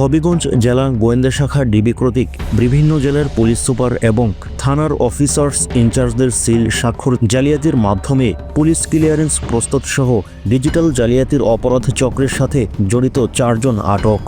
হবিগঞ্জ জেলা গোয়েন্দা শাখা ডিবি কর্তৃক বিভিন্ন জেলার পুলিশ সুপার এবং থানার অফিসার্স ইনচার্জদের সিল স্বাক্ষর জালিয়াতির মাধ্যমে পুলিশ ক্লিয়ারেন্স প্রস্তুত সহ ডিজিটাল জালিয়াতির অপরাধ চক্রের সাথে জড়িত 4 জন আটক।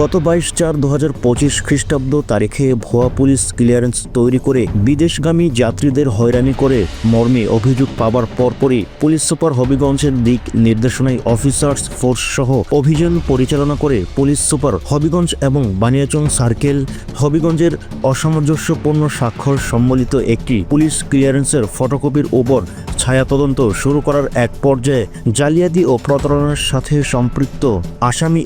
গত 22/4/2025 খ্রিস্টাব্দ তারিখে ভুয়া পুলিশ ক্লিয়ারেন্স তৈরি করে বিদেশগামী যাত্রীদের হয়রানি করে মর্মে অভিযোগ পাবার পরপরই পুলিশ সুপার হবিগঞ্জের দিক নির্দেশনায় অফিসার্স ফোর্স সহ অভিযান পরিচালনা করে পুলিশ সুপার হবিগঞ্জ এবং বানিয়াচং সার্কেল হবিগঞ্জের অসামঞ্জস্যপূর্ণ স্বাক্ষর সম্বলিত একটি পুলিশ ক্লিয়ারেন্সের ফটোকপির উপর ছায়া তদন্ত শুরু করার এক পর্যায়ে জালিয়াতি ও প্রতারণার সাথে সম্পৃক্ত আসামি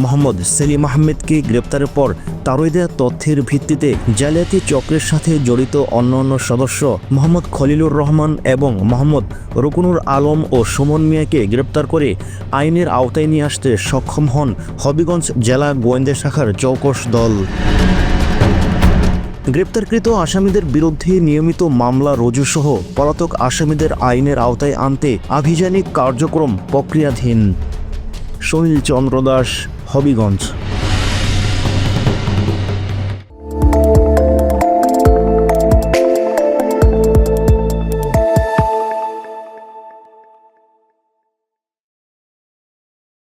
মোহাম্মদ সেলিম আহমেদকে গ্রেপ্তারের পর তারই দেয়া তথ্যের ভিত্তিতে জালিয়াতি চক্রের সাথে জড়িত অন্যান্য সদস্য মোহাম্মদ খলিলুর রহমান এবং মোহাম্মদ রুকনুর আলম ও সুমন মিয়াকে গ্রেপ্তার করে আইনের আওতায় নিয়ে আসতে সক্ষম হন হবিগঞ্জ জেলা গোয়েন্দা শাখার চৌকস দল। গ্রেপ্তারকৃত আসামিদের বিরুদ্ধে নিয়মিত মামলা রুজুসহ পলাতক আসামিদের আইনের আওতায় আনতে আভিযানিক কার্যক্রম প্রক্রিয়াধীন। সুনীল চন্দ্র দাস, হবিগঞ্জ।